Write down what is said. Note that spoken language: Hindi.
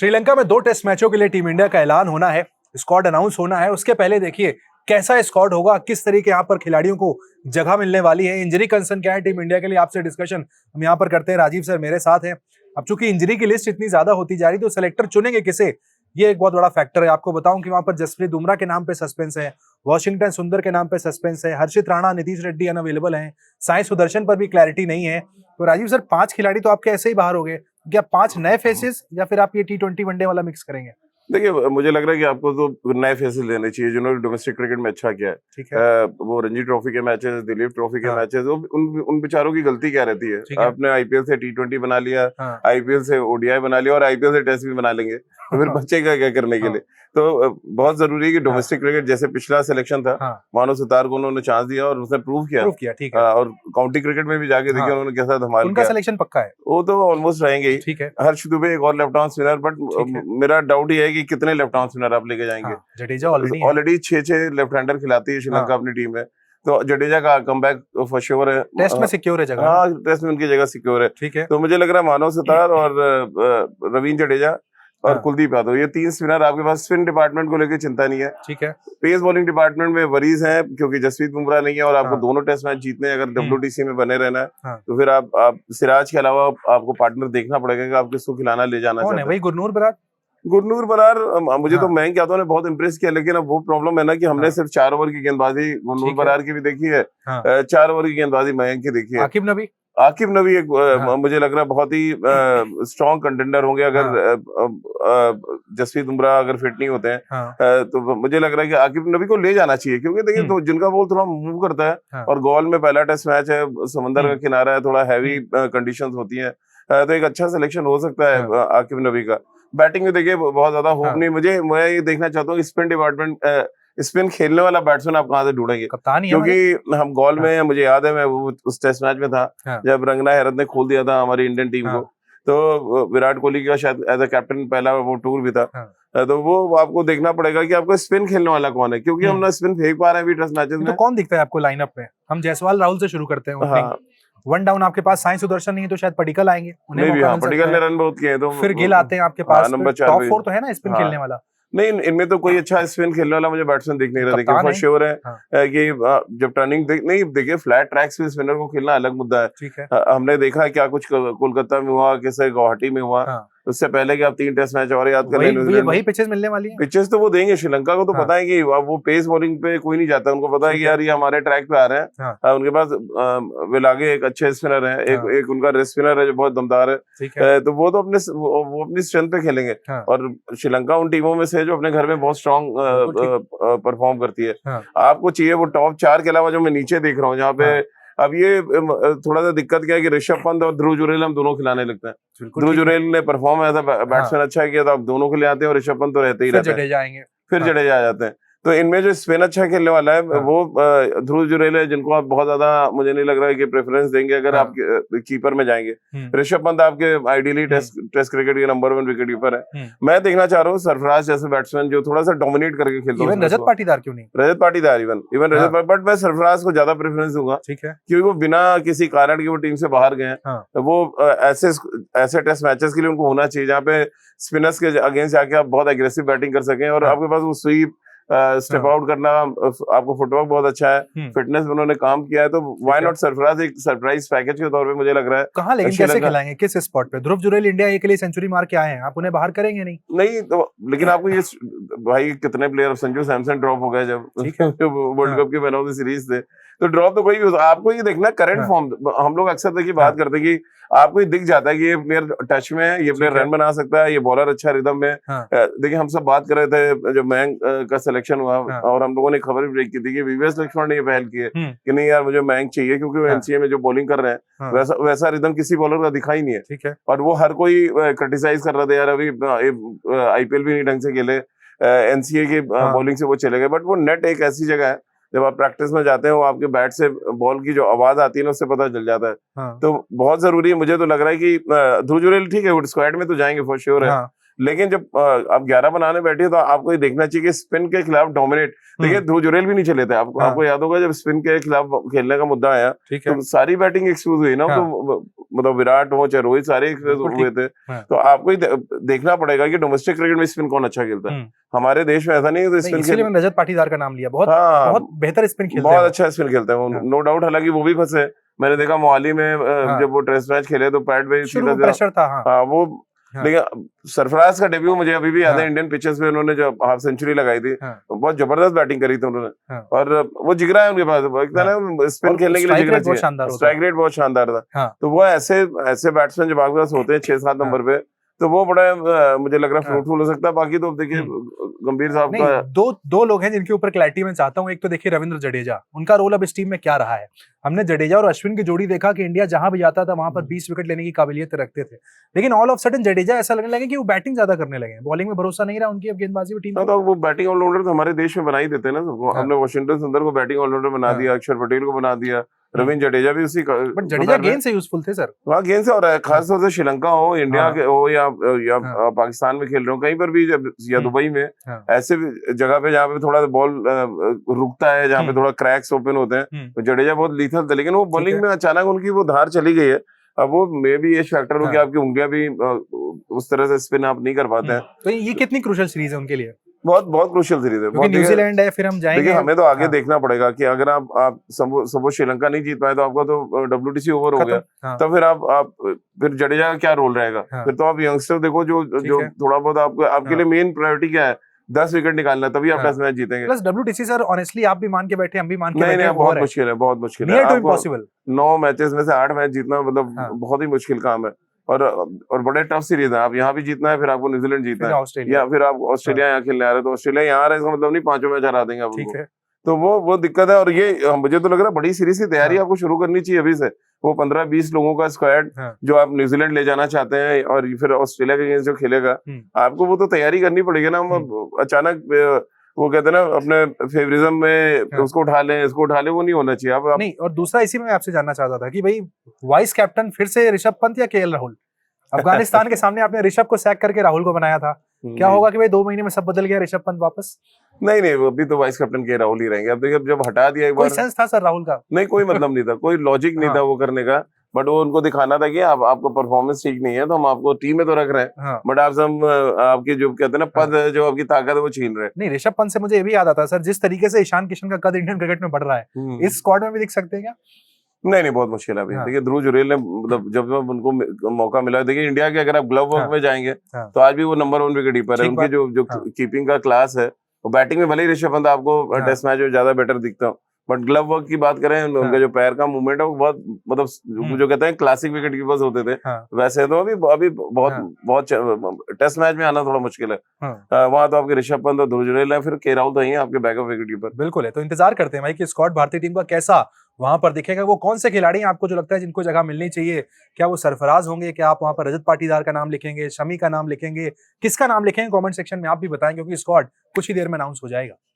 श्रीलंका में 2 टेस्ट मैचों के लिए टीम इंडिया का ऐलान होना है, स्क्वाड अनाउंस होना है। उसके पहले देखिए कैसा स्क्वाड होगा, किस तरीके यहाँ पर खिलाड़ियों को जगह मिलने वाली है, इंजरी कंसर्न क्या है टीम इंडिया के लिए, आपसे डिस्कशन हम यहाँ पर करते हैं। राजीव सर मेरे साथ हैं। अब चूंकि इंजरी की लिस्ट इतनी ज्यादा होती जा रही तो सेलेक्टर चुनेंगे किसे, ये एक बहुत बड़ा फैक्टर है। आपको बताऊं कि वहां पर जसप्रीत बुमराह के नाम पे सस्पेंस है, वॉशिंगटन सुंदर के नाम पे सस्पेंस है, हर्षित राणा, नीतीश रेड्डी अनअवेलेबल हैं, साई सुदर्शन पर भी क्लैरिटी नहीं है। तो राजीव सर 5 खिलाड़ी तो आपके ऐसे ही बाहर हो गए, क्या 5 नए फेसेस या फिर आप ये T20 वनडे वाला मिक्स करेंगे? देखिए, मुझे लग रहा है कि आपको तो नए फेसेस लेने चाहिए जिन्होंने डोमेस्टिक क्रिकेट में अच्छा किया है। ठीक है। वो रणजी ट्रॉफी के मैचेस, दिलीप ट्रॉफी के हाँ। मैचेस, उन बेचारों की गलती क्या रहती है? आपने आईपीएल से T20 बना लिया, हाँ। आईपीएल से ओडीआई बना लिया और आईपीएल से टेस्ट भी बना लेंगे, तो फिर बचेगा क्या करने के लिए? तो बहुत जरूरी है कि डोमेस्टिक क्रिकेट, जैसे पिछला सिलेक्शन था, मानव सुतार को उन्होंने चांस दिया और उसने प्रूव किया। ठीक है। और काउंटी क्रिकेट में भी जाके देखिए उन्होंने कैसा धमाल उनका किया। सिलेक्शन पक्का है, वो तो ऑलमोस्ट रहेंगे ही। ठीक है। हर्ष दुबे एक और लेफ्ट आर्म स्पिनर, बट मेरा डाउट ये है कि कितने लेफ्ट आर्म स्पिनर आप लेके जाएंगे। जडेजा ऑलरेडी 6 लेफ्ट हैंडर खिलाती है श्रीलंका अपनी टीम में, तो जडेजा का कमबैक फॉर श्योर है। टेस्ट में सिक्योर है जगह। हाँ, टेस्ट में उनकी जगह सिक्योर है। ठीक है। तो मुझे लग रहा है मानव सुतार और रवींद्र जडेजा और कुलदीप यादव, ये 3 स्पिनर आपके पास। स्पिन डिपार्टमेंट को लेकर चिंता नहीं है। ठीक है। पेस बॉलिंग डिपार्टमेंट में वरीज हैं क्योंकि जसप्रीत बुमराह नहीं है और आपको दोनों टेस्ट मैच जीतने हैं। अगर WTC में बने रहना है तो फिर आप सिराज के अलावा आपको पार्टनर देखना पड़ेगा कि आप किसको खिलाना ले जाना चाहते हैं। वही गुरनूर बरार मुझे तो मयंक यादव ने बहुत इंप्रेस किया, लेकिन अब वो प्रॉब्लम है ना कि हमने सिर्फ 4 ओवर की गेंदबाजी गुरनूर बरार की भी देखी है, 4 ओवर की गेंदबाजी मयंक की देखी है। आकिब नबी एक मुझे लग रहा है बहुत ही स्ट्रॉन्ग कंटेंडर होंगे अगर जसप्रीत बुमराह अगर फिट नहीं होते हैं। तो मुझे लग रहा है कि आकिब नबी को ले जाना चाहिए, क्योंकि देखिए तो जिनका बॉल थोड़ा मूव करता है और गोल में पहला टेस्ट मैच है, समंदर का किनारा है, थोड़ा हैवी कंडीशंस होती हैं, तो एक अच्छा सिलेक्शन हो सकता है आकिब नबी का। बैटिंग में देखिए बहुत ज्यादा होप नहीं। मैं ये देखना चाहता हूँ स्पिन डिपार्टमेंट, स्पिन खेलने वाला बैट्समैन आप कहाँ से ढूंढेंगे? क्योंकि हम गोल में, मुझे याद है मैं उस टेस्ट मैच में था जब रंगना हैरत ने खोल दिया था हमारी इंडियन टीम को, तो विराट कोहली का शायद एज अ कैप्टन पहला वो टूर भी था। तो वो आपको देखना पड़ेगा कि आपको स्पिन खेलने वाला कौन है, क्योंकि हम ना स्पिन फेंक पा रहे हैं टेस्ट मैचेस में। तो कौन दिखता है आपको लाइनअप में? हम जायसवाल राहुल से शुरू करते हैं। वन डाउन आपके पास साई सुदर्शन नहीं है तो शायद पडिक्कल आएंगे, पडिक्कल ने रन बहुत किए, तो फिर गिल आते हैं आपके पास। टॉप 4 तो है ना स्पिन खेलने वाला? नहीं, इनमें तो कोई अच्छा स्पिन खेलने वाला मुझे बैट्समैन दिख नहीं रहा। देखिए फॉर श्योर है कि जब टर्निंग नहीं, देखिए फ्लैट ट्रैक्स में स्पिनर को खेलना अलग मुद्दा है। ठीक है। हमने देखा क्या कुछ कोलकाता में हुआ, कैसे गुवाहाटी में हुआ, उससे पहले कि आप 3 टेस्ट मैच और याद कर लें। वही पिचेस मिलने वाली हैं। पिचेस तो वो देंगे, श्रीलंका को तो पता है कि वो पेस बॉलिंग पे कोई नहीं जाता, उनको पता है कि यार ये हमारे ट्रैक पे आ रहे हैं। उनके पास विलागे एक अच्छे स्पिनर है, एक उनका रेस्ट स्पिनर है जो बहुत दमदार है। तो वो तो अपनी स्ट्रेंथ पे खेलेंगे। और श्रीलंका उन टीमों में से जो अपने घर में बहुत स्ट्रॉन्ग परफॉर्म करती है। आपको चाहिए वो टॉप 4 के अलावा जो मैं नीचे देख रहा हूँ, जहाँ पे अब ये थोड़ा सा दिक्कत क्या है कि ऋषभ पंत और ध्रुव जुरेल हम दोनों खिलाने लगते हैं। ध्रुव जुरेल ने परफॉर्म ऐसा बैट्समैन अच्छा किया, तो आप दोनों को ले आते हैं और ऋषभ पंत तो रहते ही रहते हैं, फिर जडेजा आ जाते हैं। तो इनमें जो स्पिन अच्छा खेलने वाला है वो ध्रुव जुरेल है, जिनको आप बहुत ज्यादा मुझे नहीं लग रहा है कि प्रेफरेंस देंगे अगर आप कीपर में जाएंगे। ऋषभ पंत आपके आइडियली टेस्ट क्रिकेट के नंबर 1 विकेट कीपर है। मैं देखना चाह रहा हूँ सरफराज जैसे बैट्समैन जो थोड़ा सा डोमिनेट करके खेलता है। रजत पाटीदार क्यों नहीं? Rajat Patidar even Rajat, but मैं सरफराज को ज्यादा प्रेफरेंस दूंगा, क्योंकि वो बिना किसी कारण की वो टीम से बाहर गए हैं। वो ऐसे टेस्ट मैचेस के लिए उनको होना चाहिए जहाँ पे स्पिनर्स के अगेंस्ट जाके आप बहुत एग्रेसिव बैटिंग कर सकें और आपके पास वो स्वीप, स्टेप आउट करना, आपको फुटवर्क बहुत अच्छा है, फिटनेस में उन्होंने काम किया है। तो व्हाई नॉट सरफराज एक सरप्राइज पैकेज के तौर पे मुझे लग रहा है। कहाँ लेकिन कैसे खिलाएंगे, किस स्पॉट पे? ध्रुव जुरेल इंडिया ए के लिए सेंचुरी मार के आए हैं, आप उन्हें बाहर करेंगे नहीं तो लेकिन आपको ये भाई कितने प्लेयर, संजू सैमसन ड्रॉप हो गए जब वर्ल्ड कप के मैन ऑफ द सीरीज थे, तो ड्रॉप तो कोई भी होता। आपको ये देखना करंट फॉर्म, हम लोग अक्सर देखिए बात करते हैं कि आपको ये दिख जाता है कि ये प्लेयर टच में है, ये प्लेयर रन बना सकता है, ये बॉलर अच्छा रिदम में। देखिए हम सब बात कर रहे थे जब मयंक का सिलेक्शन हुआ और हम लोगों ने खबर भी ब्रेक की थी कि वीवीएस लक्ष्मण ने ये पहल की है कि नहीं यार मुझे मयंक चाहिए, क्योंकि वो एनसीए में जो बॉलिंग कर रहे हैं वैसा रिदम किसी बॉलर का दिखा ही नहीं है। ठीक है। और वो हर कोई क्रिटिसाइज कर रहा था यार अभी आईपीएल भी नहीं ढंग से खेले, एनसीए की बॉलिंग से वो चले गए। बट वो नेट एक ऐसी जगह है, जब आप प्रैक्टिस में जाते हैं वो आपके बैट से बॉल की जो आवाज आती है ना उससे पता चल जाता है। तो बहुत जरूरी है, मुझे तो लग रहा है कि ध्रुव जुरेल ठीक है स्क्वाड में तो जाएंगे फॉर श्योर है, लेकिन जब आप 11 बनाने बैठे तो आपको ये देखना चाहिए कि स्पिन के खिलाफ डोमिनेट। देखिए ध्रुव जुरेल भी नहीं चले थे, आपको याद होगा जब स्पिन के खिलाफ खेलने का मुद्दा आया तो सारी बैटिंग एक्सक्यूज हुई ना। तो मतलब विराट हो चाहे रोहित, सारे हुए थे। तो आपको ही देखना पड़ेगा कि डोमेस्टिक क्रिकेट में स्पिन कौन अच्छा खेलता है। हमारे देश में ऐसा नहीं है, तो स्पिन इसीलिए मैंने रजत पाटीदार का नाम लिया, बहुत बेहतर स्पिन खेलते हैं, बहुत अच्छा स्पिन खेलते हैं नो डाउट। हालांकि वो भी फंसे, मैंने देखा मोहाली में जब वो टेस्ट मैच खेले तो पैड पे प्रेशर था वो। लेकिन सरफराज का डेब्यू मुझे अभी भी याद है, इंडियन पिचेस पे उन्होंने जो हाफ सेंचुरी लगाई थी, बहुत जबरदस्त बैटिंग करी थी उन्होंने, और वो जिगरा है उनके पास, ना स्पिन खेलने के लिए जिगरा चाहिए, स्ट्राइक रेट बहुत शानदार था। तो वो ऐसे बैट्समैन जब आपके पास होते हैं 6-7 नंबर पे, तो वो बड़ा मुझे लग रहा है फ्रूटफुल हो सकता है। बाकी तो देखिए गंभीर साहब का दो लोग हैं जिनके ऊपर क्लैरिटी मैं चाहता हूँ। एक तो देखिए रविंद्र जडेजा, उनका रोल अब इस टीम में क्या रहा है। हमने जडेजा और अश्विन की जोड़ी देखा कि इंडिया जहां भी जाता था वहां पर 20 विकेट लेने की काबिलियत रखते थे, लेकिन ऑल ऑफ सडन जडेजा ऐसा लगने लगे कि वो बैटिंग ज्यादा करने लगे, बॉलिंग में भरोसा नहीं रहा उनकी अब गेंदबाजी में टीम। तो वो बैटिंग ऑलराउंडर तो हमारे देश में बना ही देते हैं ना सबको। हमने वॉशिंगटन सुंदर को बैटिंग ऑलराउंडर बना दिया, अक्षर पटेल को बना दिया, रविंद्र जडेजा भी उसी का। बट जडेजा गेंद से यूजफुल थे सर, वहाँ गेंद से, और खास तौर से श्रीलंका हो, इंडिया के हो, या पाकिस्तान में खेल रहे हो, कहीं पर भी, या दुबई में, ऐसे जगह पे जहाँ पे थोड़ा बॉल रुकता है, जहाँ पे थोड़ा क्रैक्स ओपन होते हैं, तो जडेजा बहुत लीथल था। लेकिन वो बॉलिंग में अचानक उनकी वो धार चली गई है। अब वो मे भी ये फैक्टर हो कि आपकी उंगलियां भी उस तरह से स्पिन आप नहीं कर पाते हैं। तो ये कितनी क्रूशियल सीरीज है उनके लिए? बहुत क्रूशियल सीरीज है, क्योंकि न्यूजीलैंड है, फिर हम जाएंगे। देखिए हमें तो आगे देखना पड़ेगा कि अगर आप सपोज श्रीलंका नहीं जीत पाए तो आपका तो WTC ओवर हो गया। तब फिर आप फिर जडेजा का क्या रोल रहेगा? फिर तो आप यंगस्टर देखो जो थोड़ा बहुत आपके लिए मेन प्रायोरिटी क्या है, 10 विकेट निकालना, तभी आप टेस्ट मैच जीतेंगे। प्लस WTC सर ऑनेस्टली आप भी मान के बैठे, हम भी मान के बैठे, नहीं, बहुत मुश्किल है, बहुत मुश्किल है। 9 मैचेस में से 8 मैच जीतना मतलब बहुत ही मुश्किल काम है, और बड़े टफ सीरीज है। आप यहाँ भी जीतना है, फिर आपको न्यूजीलैंड जीतना है, या फिर आप ऑस्ट्रेलिया यहाँ खेलने आ रहे हैं, तो ऑस्ट्रेलिया यहाँ आ रहा है, इसका मतलब नहीं 5 मैच हरा देंगे आपको। तो वो दिक्कत है। और ये मुझे तो लग रहा है बड़ी सीरीज की तैयारी आपको शुरू करनी चाहिए अभी से। वो 15-20 लोगों का स्क्वाड जो आप न्यूजीलैंड ले जाना चाहते हैं, और फिर ऑस्ट्रेलिया के अगेंस्ट जो खेलेगा, आपको वो तो तैयारी करनी पड़ेगी ना। अचानक वो कहते हैं ना अपने फेवरिज्म में उसको उठा लें, इसको उठा लें, वो नहीं होना चाहिए। आप नहीं। और दूसरा इसी में मैं आपसे जानना चाहता था कि भाई वाइस कैप्टन फिर से ऋषभ पंत या KL राहुल? अफगानिस्तान के सामने आपने ऋषभ को सैक करके राहुल को बनाया था, क्या होगा कि भाई 2 महीने में सब बदल गया, ऋषभ पंत वापस? नहीं, अभी तो वाइस कैप्टन के राहुल ही रहेंगे। अब देखिए जब हटा दिया एक बार, कोई सेंस था सर राहुल का? नहीं, कोई मतलब नहीं था, कोई लॉजिक नहीं था वो करने का। बट वो उनको दिखाना था कि आपको परफॉर्मेंस ठीक नहीं है, तो हम आपको टीम में तो रख रहे हैं, बट आपकी जो कहते हैं ना पद, जो आपकी ताकत है वो छीन रहे हैं। नहीं, ऋषभ पंत से मुझे ये भी याद आता है सर, जिस तरीके से ईशान किशन का कद इंडियन क्रिकेट में बढ़ रहा है, इस स्क्वाड में भी दिख सकते हैं क्या? नहीं, बहुत मुश्किल है अभी। देखिए ध्रुव जुरेल ने मतलब जब उनको मौका मिला, देखिए इंडिया के अगर आप ग्लव वर्क में जाएंगे तो आज भी वो नंबर 1 विकेट कीपर है। उनकी जो कीपिंग का क्लास है, वो बैटिंग में भले ही ऋषभ पंत आपको टेस्ट मैच में ज्यादा बेटर दिखता हो, बट ग्लव वर्क की बात करें, उनका जो पैर का मूवमेंट है वो बहुत मतलब जो कहते हैं क्लासिक विकेट कीपर्स होते थे, वैसे तो अभी बहुत टेस्ट मैच में आना थोड़ा मुश्किल है। वहां तो आपके ऋषभ पंत और ध्रुव जुरेल है, फिर के राहुल तो ही है आपके बैकअप विकेट कीपर। बिल्कुल है। तो इंतजार करते हैं भाई कि स्क्वाड भारतीय टीम का कैसा वहां पर दिखेगा, वो कौन से खिलाड़ी हैं आपको जो लगता है जिनको जगह मिलनी चाहिए? क्या वो सरफराज होंगे? क्या आप वहां पर रजत पाटीदार का नाम लिखेंगे, शमी का नाम लिखेंगे, किसका नाम लिखेंगे? कमेंट सेक्शन में आप भी बताएं, क्योंकि स्क्वाड कुछ ही देर में अनाउंस हो जाएगा।